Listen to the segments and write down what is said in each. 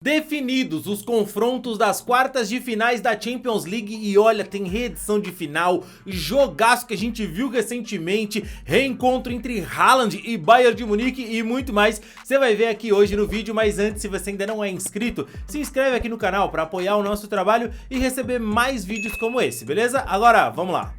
Definidos os confrontos das quartas de finais da Champions League e olha, tem reedição de final, jogaço que a gente viu recentemente, reencontro entre Haaland e Bayern de Munique e muito mais, você vai ver aqui hoje no vídeo. Mas antes, se você ainda não é inscrito, se inscreve aqui no canal para apoiar o nosso trabalho e receber mais vídeos como esse, beleza? Agora, vamos lá!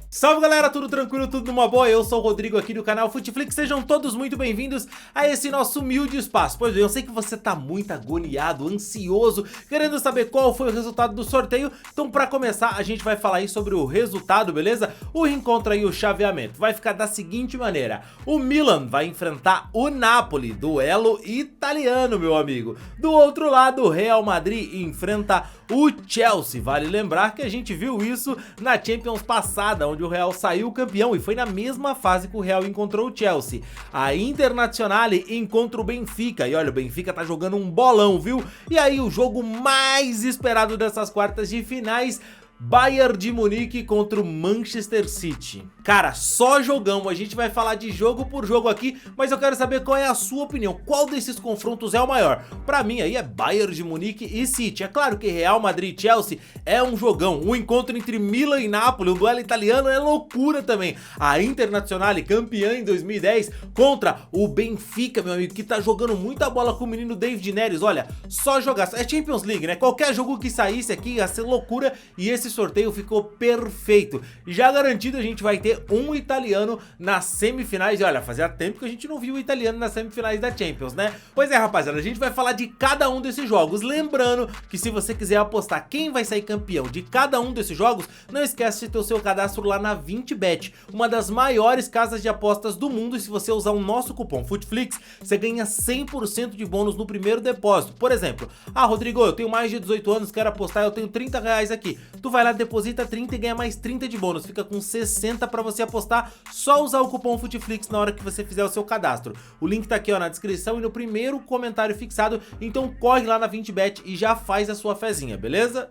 Salve galera, tudo tranquilo, tudo numa boa? Eu sou o Rodrigo aqui do canal Futflix, sejam todos muito bem-vindos a esse nosso humilde espaço. Pois bem, eu sei que você tá muito agoniado, ansioso, querendo saber qual foi o resultado do sorteio. Então pra começar, a gente vai falar aí sobre o resultado, beleza? O reencontro aí, o chaveamento, vai ficar da seguinte maneira: o Milan vai enfrentar o Napoli, duelo italiano, meu amigo. Do outro lado, o Real Madrid enfrenta o Chelsea. Vale lembrar que a gente viu isso na Champions passada, onde o Real saiu campeão e foi na mesma fase que o Real encontrou o Chelsea. A Internazionale encontra o Benfica e olha, o Benfica tá jogando um bolão, viu? E aí o jogo mais esperado dessas quartas de finais, Bayern de Munique contra o Manchester City. Cara, só jogão, a gente vai falar de jogo por jogo aqui, mas eu quero saber qual é a sua opinião, qual desses confrontos é o maior? Pra mim aí é Bayern de Munique e City. É claro que Real Madrid e Chelsea é um jogão, o encontro entre Milan e Napoli, um duelo italiano é loucura também. A Internazionale, campeã em 2010, contra o Benfica, meu amigo, que tá jogando muita bola com o menino David Neres. Olha, só jogar, é Champions League, né? Qualquer jogo que saísse aqui ia ser loucura e esse sorteio ficou perfeito. Já garantido, a gente vai ter um italiano nas semifinais. E olha, fazia tempo que a gente não viu o italiano nas semifinais da Champions, né? Pois é, rapaziada, a gente vai falar de cada um desses jogos. Lembrando que se você quiser apostar quem vai sair campeão de cada um desses jogos, não esquece de ter o seu cadastro lá na 20Bet, uma das maiores casas de apostas do mundo. E se você usar o nosso cupom FUTFLIX, você ganha 100% de bônus no primeiro depósito. Por exemplo, Rodrigo, eu tenho mais de 18 anos, quero apostar, eu tenho 30 reais aqui. Tu vai lá, deposita 30 e ganha mais 30 de bônus, fica com 60 pra você apostar, só usar o cupom FUTFLIX na hora que você fizer o seu cadastro. O link tá aqui ó, na descrição e no primeiro comentário fixado, então corre lá na 20Bet e já faz a sua fezinha, beleza?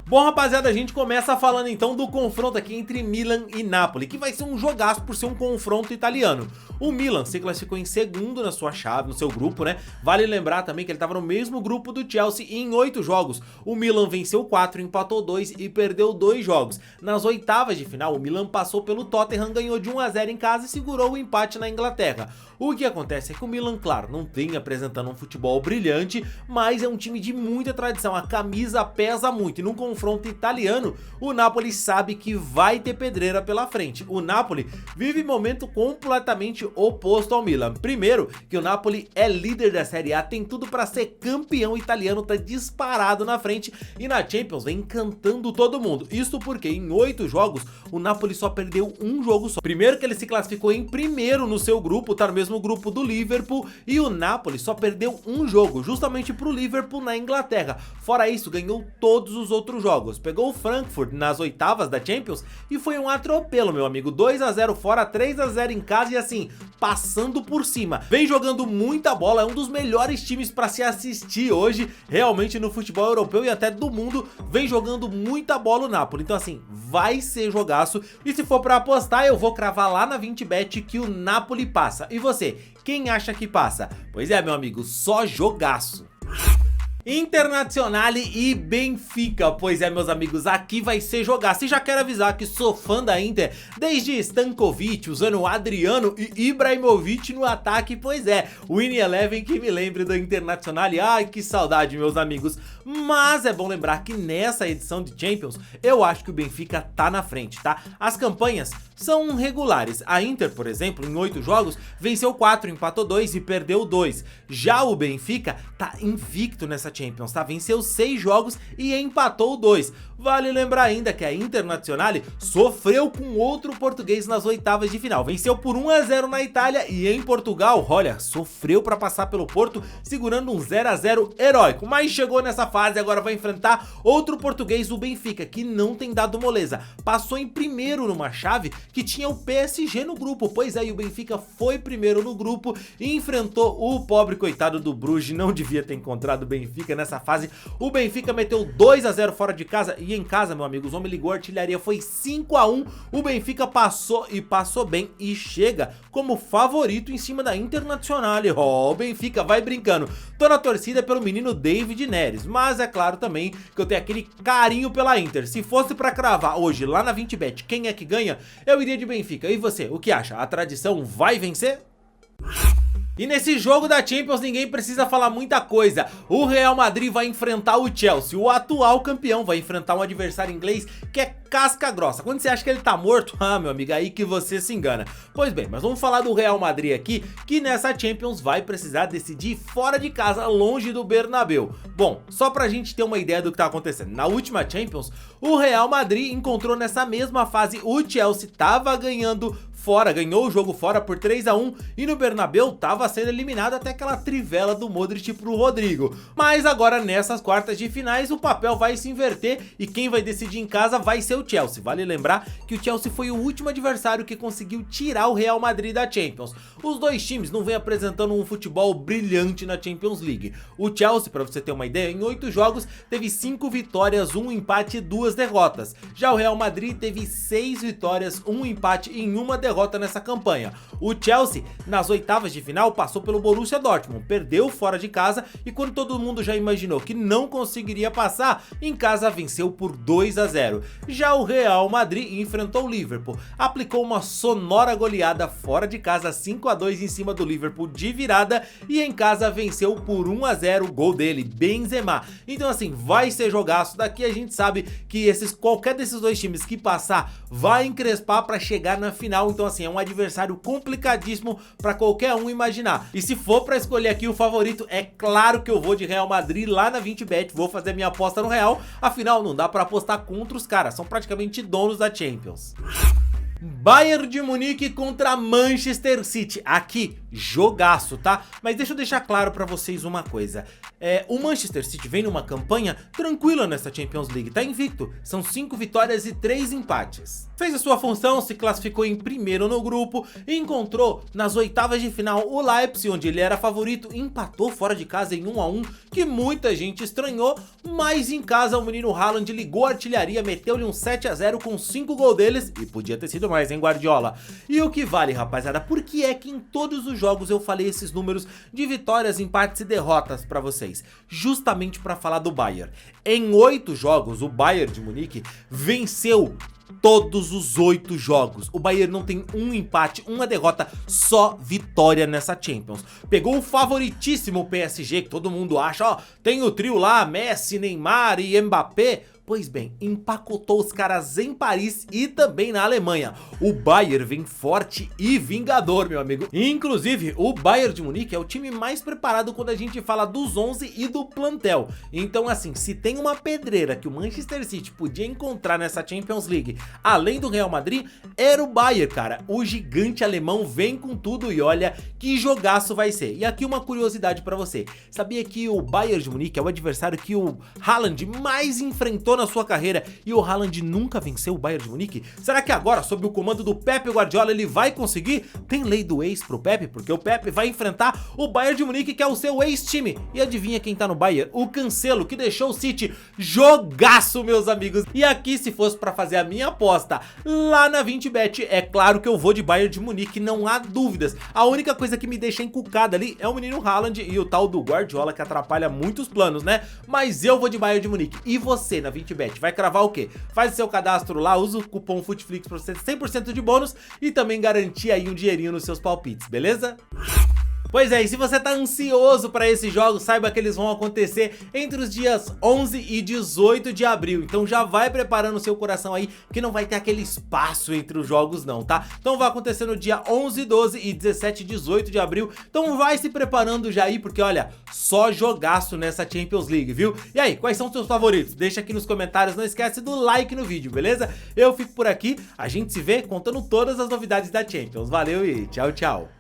Bom, rapaziada, a gente começa falando então do confronto aqui entre Milan e Napoli, que vai ser um jogaço por ser um confronto italiano. O Milan se classificou em segundo na sua chave, no seu grupo, né? Vale lembrar também que ele estava no mesmo grupo do Chelsea e em 8 jogos. O Milan venceu 4, empatou 2 e perdeu 2 jogos. Nas oitavas de final, o Milan passou pelo Tottenham, ganhou de 1-0 em casa e segurou o empate na Inglaterra. O que acontece é que o Milan, claro, não vem apresentando um futebol brilhante, mas é um time de muita tradição, a camisa pesa muito e num confronto italiano, o Napoli sabe que vai ter pedreira pela frente. O Napoli vive momento completamente oposto ao Milan. Primeiro, que o Napoli é líder da Série A, tem tudo para ser campeão italiano, tá disparado na frente e na Champions vem encantando todo mundo. Isso porque em 8 jogos o Napoli só perdeu um jogo só. Primeiro que ele se classificou em primeiro no seu grupo, tá no mesmo grupo do Liverpool, e o Napoli só perdeu um jogo, justamente pro Liverpool na Inglaterra. Fora isso, ganhou todos os outros jogos. Pegou o Frankfurt nas oitavas da Champions e foi um atropelo, meu amigo. 2-0 fora, 3-0 em casa e assim, passando por cima. Vem jogando muita bola, é um dos melhores times para se assistir hoje, realmente no futebol europeu e até do mundo. Vem jogando muita bola o Napoli, então assim, vai ser jogaço. E se for para apostar, eu vou cravar lá na 20Bet que o Napoli passa. E você, quem acha que passa? Pois é, meu amigo, só jogaço. Internazionale e Benfica, pois é, meus amigos, aqui vai ser jogaço. E já quero avisar que sou fã da Inter desde Stankovic, usando Adriano e Ibrahimovic no ataque. Pois é, Win Eleven que me lembre do Internazionale. Ai, que saudade, meus amigos. Mas é bom lembrar que nessa edição de Champions, eu acho que o Benfica tá na frente, tá? As campanhas são regulares. A Inter, por exemplo, em 8 jogos, venceu 4, empatou 2 e perdeu 2. Já o Benfica tá invicto nessa Champions, tá? Venceu 6 jogos e empatou 2. Vale lembrar ainda que a Internazionale sofreu com outro português nas oitavas de final. Venceu por 1-0 na Itália e em Portugal, olha, sofreu para passar pelo Porto, segurando um 0-0 heróico. Mas chegou nessa fase, agora vai enfrentar outro português, o Benfica, que não tem dado moleza. Passou em primeiro numa chave que tinha o PSG no grupo. Pois é, e o Benfica foi primeiro no grupo e enfrentou o pobre coitado do Bruges. Não devia ter encontrado o Benfica Benfica nessa fase. O Benfica meteu 2-0 fora de casa e em casa, meu amigo, os homens ligou a artilharia, foi 5-1. O Benfica passou e passou bem e chega como favorito em cima da Internacional. Ó, o Benfica vai brincando. Tô na torcida pelo menino David Neres, mas é claro também que eu tenho aquele carinho pela Inter. Se fosse pra cravar hoje lá na 20bet quem é que ganha, eu iria de Benfica. E você, o que acha? A tradição vai vencer? E nesse jogo da Champions ninguém precisa falar muita coisa. O Real Madrid vai enfrentar o Chelsea. O atual campeão vai enfrentar um adversário inglês que é casca grossa. Quando você acha que ele tá morto, meu amigo, aí que você se engana. Pois bem, mas vamos falar do Real Madrid aqui, que nessa Champions vai precisar decidir fora de casa, longe do Bernabéu. Bom, só pra gente ter uma ideia do que tá acontecendo. Na última Champions, o Real Madrid encontrou nessa mesma fase o Chelsea, tava ganhando fora, ganhou o jogo fora por 3-1 e no Bernabéu tava sendo eliminado até aquela trivela do Modric pro Rodrigo. Mas agora nessas quartas de finais o papel vai se inverter e quem vai decidir em casa vai ser o Chelsea. Vale lembrar que o Chelsea foi o último adversário que conseguiu tirar o Real Madrid da Champions. Os dois times não vêm apresentando um futebol brilhante na Champions League. O Chelsea, pra você ter uma ideia, em 8 jogos teve 5 vitórias, 1 empate e 2 derrotas. Já o Real Madrid teve 6 vitórias, 1 empate e 1 derrota nessa campanha. O Chelsea, nas oitavas de final, passou pelo Borussia Dortmund, perdeu fora de casa e quando todo mundo já imaginou que não conseguiria passar, em casa venceu por 2-0. Já o Real Madrid enfrentou o Liverpool, aplicou uma sonora goleada fora de casa, 5-2 em cima do Liverpool de virada e em casa venceu por 1-0, gol dele, Benzema. Então assim, vai ser jogaço. Daqui a gente sabe que qualquer desses dois times que passar vai encrespar para chegar na final. Então assim, é um adversário complicadíssimo para qualquer um imaginar. E se for para escolher aqui o favorito, é claro que eu vou de Real Madrid lá na 20bet, vou fazer minha aposta no Real, afinal não dá para apostar contra os caras, são praticamente donos da Champions. Bayern de Munique contra Manchester City, aqui jogaço, tá? Mas deixa eu deixar claro pra vocês uma coisa, o Manchester City vem numa campanha tranquila nessa Champions League, tá invicto, são 5 vitórias e 3 empates. Fez a sua função, se classificou em primeiro no grupo e encontrou nas oitavas de final o Leipzig, onde ele era favorito, empatou fora de casa em 1-1, que muita gente estranhou, mas em casa o menino Haaland ligou a artilharia, meteu-lhe um 7-0 com 5 gols deles e podia ter sido mais, hein, Guardiola? E o que vale, rapaziada, por que é que em todos os jogos eu falei esses números de vitórias, empates e derrotas pra vocês? Justamente pra falar do Bayern. Em 8 jogos, o Bayern de Munique venceu todos os 8 jogos. O Bayern não tem um empate, uma derrota, só vitória nessa Champions. Pegou o favoritíssimo PSG, que todo mundo acha, ó, tem o trio lá, Messi, Neymar e Mbappé. Pois bem, empacotou os caras em Paris e também na Alemanha. O Bayern vem forte e vingador, meu amigo. Inclusive, o Bayern de Munique é o time mais preparado quando a gente fala dos 11 e do plantel. Então assim, se tem uma pedreira que o Manchester City podia encontrar nessa Champions League, além do Real Madrid, era o Bayern, cara. O gigante alemão vem com tudo e olha que jogaço vai ser. E aqui uma curiosidade pra você. Sabia que o Bayern de Munique é o adversário que o Haaland mais enfrentou na sua carreira e o Haaland nunca venceu o Bayern de Munique? Será que agora, sob o comando do Pep Guardiola, ele vai conseguir? Tem lei do ex pro Pep, porque o Pep vai enfrentar o Bayern de Munique, que é o seu ex-time. E adivinha quem tá no Bayern? O Cancelo, que deixou o City jogaço, meus amigos. E aqui, se fosse pra fazer a minha aposta lá na 20bet, é claro que eu vou de Bayern de Munique, não há dúvidas. A única coisa que me deixa encucada ali é o menino Haaland e o tal do Guardiola, que atrapalha muitos planos, né? Mas eu vou de Bayern de Munique. E você, na 20bet, vai cravar o quê? Faz o seu cadastro lá, usa o cupom FUTFLIX pra você 100% de bônus e também garantir aí um dinheirinho nos seus palpites, beleza? Pois é, e se você tá ansioso para esses jogos, saiba que eles vão acontecer entre os dias 11 e 18 de abril. Então já vai preparando o seu coração aí, que não vai ter aquele espaço entre os jogos não, tá? Então vai acontecer no dia 11, 12 e 17 e 18 de abril. Então vai se preparando já aí, porque olha, só jogaço nessa Champions League, viu? E aí, quais são os seus favoritos? Deixa aqui nos comentários, não esquece do like no vídeo, beleza? Eu fico por aqui, a gente se vê contando todas as novidades da Champions. Valeu e tchau, tchau!